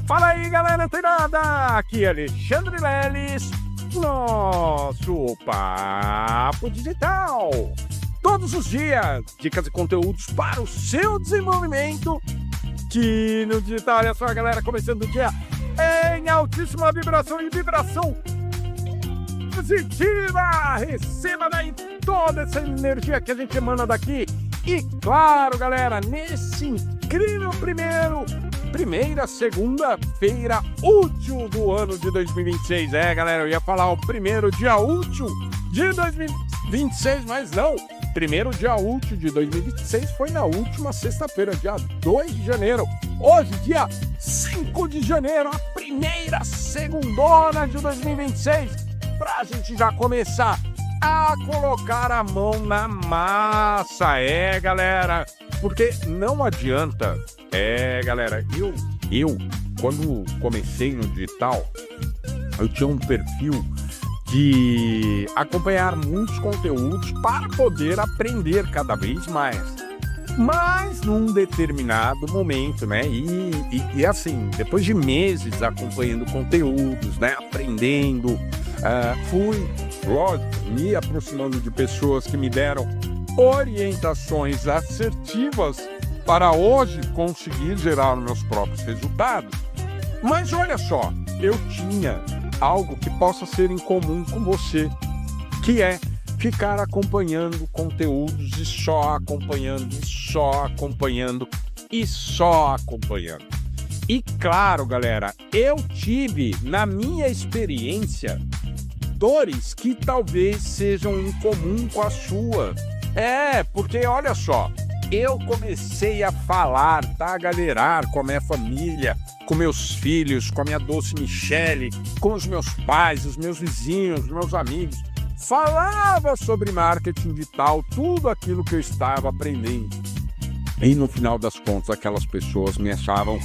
Fala aí, galera antenada! Aqui é Alexandre Leles, nosso Papo Digital. Todos os dias, dicas e conteúdos para o seu desenvolvimento aqui no digital. Olha só, galera, começando o dia em altíssima vibração e vibração positiva. Receba daí toda essa energia que a gente emana daqui. E claro, galera, nesse incrível primeira segunda-feira útil do ano de 2026. Galera, eu ia falar o primeiro dia útil de 2026, mas não. Primeiro dia útil de 2026 foi na última sexta-feira, dia 2 de janeiro. Hoje, dia 5 de janeiro, a primeira segundona de 2026. Pra gente já começar a colocar a mão na massa, galera. Porque não adianta, galera, eu quando comecei no digital, eu tinha um perfil de acompanhar muitos conteúdos para poder aprender cada vez mais. Mas num determinado momento, né, e assim, depois de meses acompanhando conteúdos, né, aprendendo, fui, lógico, me aproximando de pessoas que me deram orientações assertivas para hoje conseguir gerar meus próprios resultados. Mas olha só, eu tinha algo que possa ser em comum com você, que é ficar acompanhando conteúdos e só acompanhando, e só acompanhando, e só acompanhando. E claro, galera, eu tive, na minha experiência, dores que talvez sejam em comum com a sua. Porque olha só, eu comecei a falar, tá, galerar com a minha família, com meus filhos, com a minha doce Michele, com os meus pais, os meus vizinhos, os meus amigos. Falava sobre marketing digital, tudo aquilo que eu estava aprendendo. E no final das contas, aquelas pessoas me achavam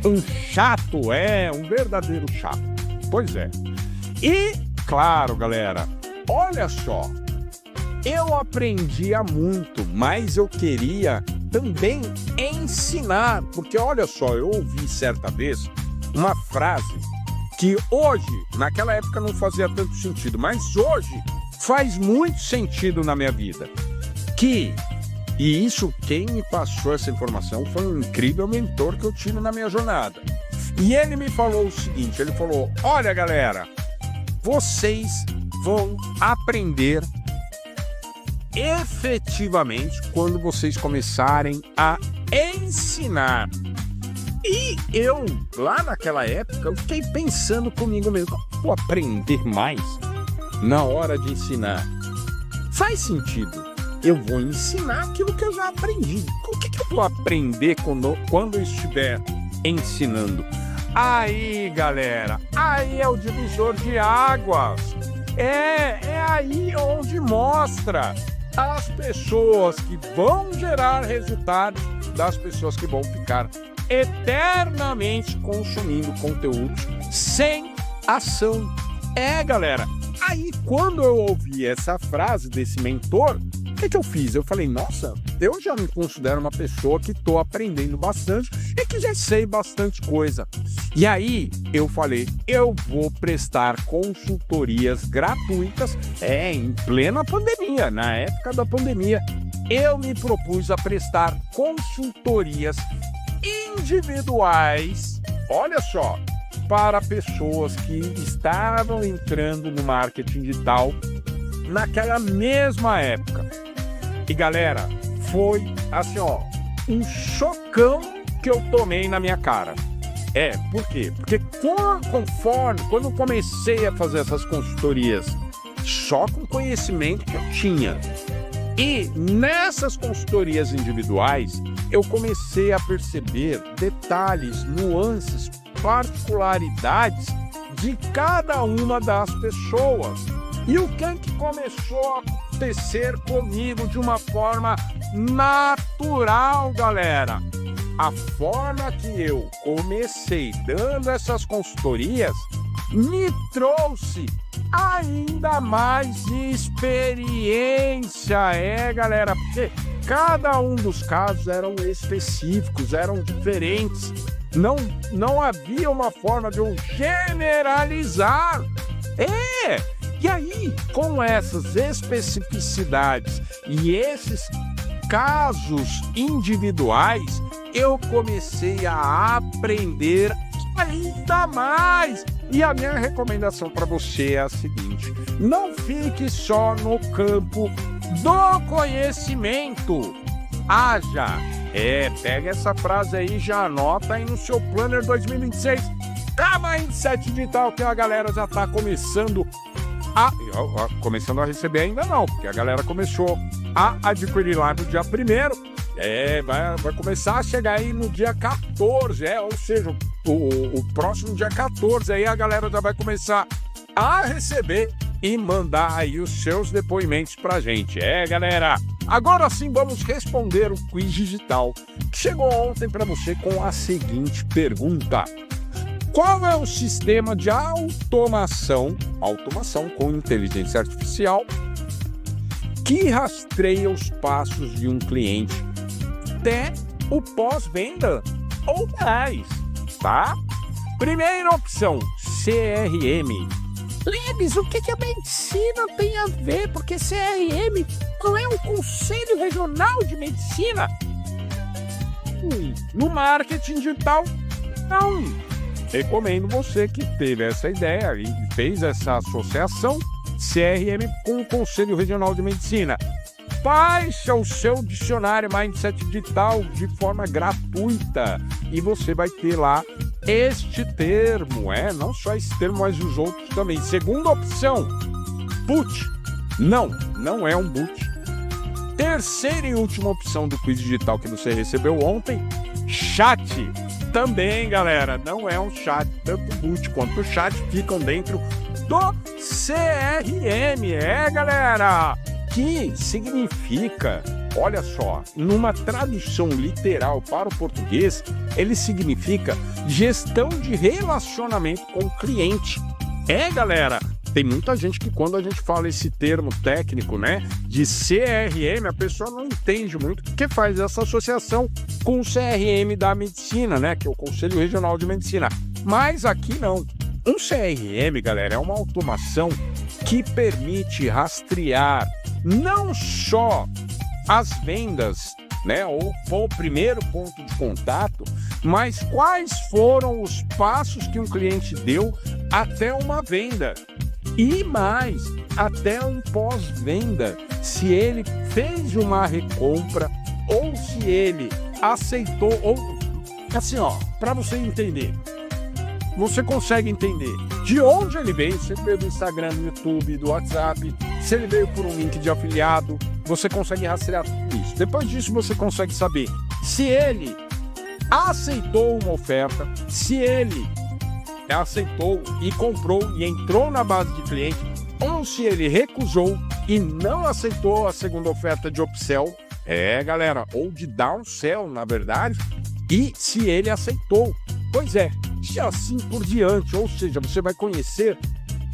um chato, um verdadeiro chato. Pois é. E, claro, galera, olha só, eu aprendia muito, mas eu queria também ensinar, porque olha só, eu ouvi certa vez uma frase que hoje, naquela época não fazia tanto sentido, mas hoje faz muito sentido na minha vida. E isso, quem me passou essa informação foi um incrível mentor que eu tive na minha jornada. E ele me falou o seguinte, ele falou, olha galera, vocês vão aprender efetivamente quando vocês começarem a ensinar. E eu, lá naquela época, eu fiquei pensando comigo mesmo, vou aprender mais na hora de ensinar. Faz sentido, eu vou ensinar aquilo que eu já aprendi. O que eu vou aprender quando eu estiver ensinando? Aí, galera, aí é o divisor de águas. É aí onde mostra as pessoas que vão gerar resultados das pessoas que vão ficar eternamente consumindo conteúdos sem ação. Galera, aí quando eu ouvi essa frase desse mentor, o que eu fiz? Eu falei, nossa, eu já me considero uma pessoa que estou aprendendo bastante e que já sei bastante coisa. E aí eu falei, eu vou prestar consultorias gratuitas, em plena pandemia, na época da pandemia, eu me propus a prestar consultorias individuais, olha só, para pessoas que estavam entrando no marketing digital naquela mesma época. E galera, foi assim, um chocão que eu tomei na minha cara. Por quê? Porque quando eu comecei a fazer essas consultorias, só com o conhecimento que eu tinha, e nessas consultorias individuais, eu comecei a perceber detalhes, nuances, particularidades de cada uma das pessoas. E o que começou a acontecer comigo de uma forma natural, galera? A forma que eu comecei dando essas consultorias me trouxe ainda mais experiência, galera, porque cada um dos casos eram específicos, eram diferentes. não havia uma forma de eu generalizar. E aí, com essas especificidades e esses casos individuais, eu comecei a aprender ainda mais. E a minha recomendação para você é a seguinte: não fique só no campo do conhecimento. Pega essa frase aí e já anota aí no seu Planner 2026. Mindset Digital, que a galera já está começando a receber ainda não, porque a galera começou a adquirir lá no dia 1º. Vai começar a chegar aí no dia 14, ou seja, o próximo dia 14, aí a galera já vai começar a receber e mandar aí os seus depoimentos pra gente. Galera, agora sim vamos responder o quiz digital que chegou ontem para você com a seguinte pergunta: qual é o sistema de automação com inteligência artificial que rastreia os passos de um cliente até o pós-venda ou mais, tá? Primeira opção, CRM. Lebes, o que a medicina tem a ver? Porque CRM não é o Conselho Regional de Medicina. No marketing digital, não. Recomendo você que teve essa ideia e fez essa associação CRM com o Conselho Regional de Medicina. Baixa o seu dicionário Mindset Digital de forma gratuita e você vai ter lá este termo, não só esse termo, mas os outros também. Segunda opção, boot. Não é um boot. Terceira e última opção do quiz digital que você recebeu ontem, chat. Também, galera, não é um chat. Tanto o boot quanto o chat ficam dentro do CRM, galera. Que significa, olha só, numa tradução literal para o português, ele significa gestão de relacionamento com o cliente. Galera, tem muita gente que quando a gente fala esse termo técnico, de CRM, a pessoa não entende muito, porque faz essa associação com o CRM da medicina, que é o Conselho Regional de Medicina. Mas aqui não. Um CRM, galera, é uma automação que permite rastrear não só as vendas, ou o primeiro ponto de contato, mas quais foram os passos que um cliente deu até uma venda. E mais, até um pós-venda, se ele fez uma recompra ou se ele aceitou, ou assim, para você entender. Você consegue entender de onde ele veio, se ele veio do Instagram, do YouTube, do WhatsApp, se ele veio por um link de afiliado, você consegue rastrear tudo isso. Depois disso, você consegue saber se ele aceitou uma oferta, se ele aceitou e comprou e entrou na base de cliente, ou se ele recusou e não aceitou a segunda oferta de upsell, galera, ou de downsell, na verdade, e se ele aceitou. Pois e assim por diante, ou seja, você vai conhecer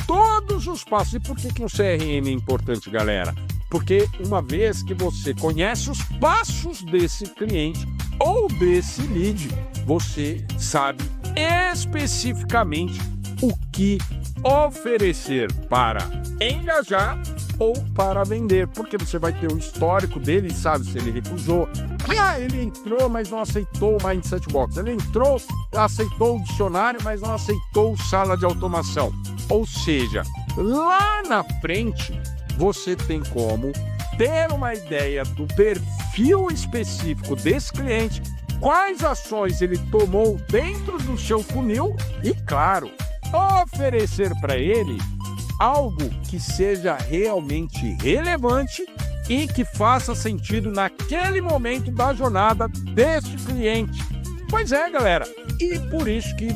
todos os passos. E por que um CRM é importante, galera? Porque uma vez que você conhece os passos desse cliente ou desse lead, você sabe especificamente o que oferecer para engajar ou para vender, porque você vai ter o histórico dele, sabe se ele recusou. Ele entrou, mas não aceitou o Mindset Box. Ele entrou, aceitou o dicionário, mas não aceitou sala de automação. Ou seja, lá na frente, você tem como ter uma ideia do perfil específico desse cliente, quais ações ele tomou dentro do seu funil e, claro, oferecer para ele algo que seja realmente relevante e que faça sentido naquele momento da jornada desse cliente. Pois galera, e por isso que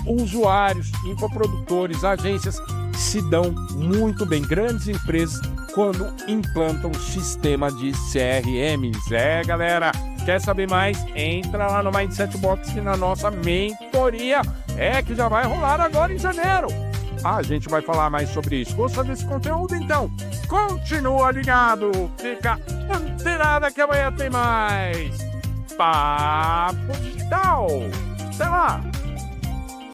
usuários, infoprodutores, agências se dão muito bem, grandes empresas, quando implantam sistema de CRMs. Galera, quer saber mais? Entra lá no Mindset Box e na nossa mentoria, que já vai rolar agora em janeiro. A gente vai falar mais sobre isso. Gostou desse conteúdo? Então, continua ligado. Fica antenada que amanhã tem mais Papo Digital. Até lá!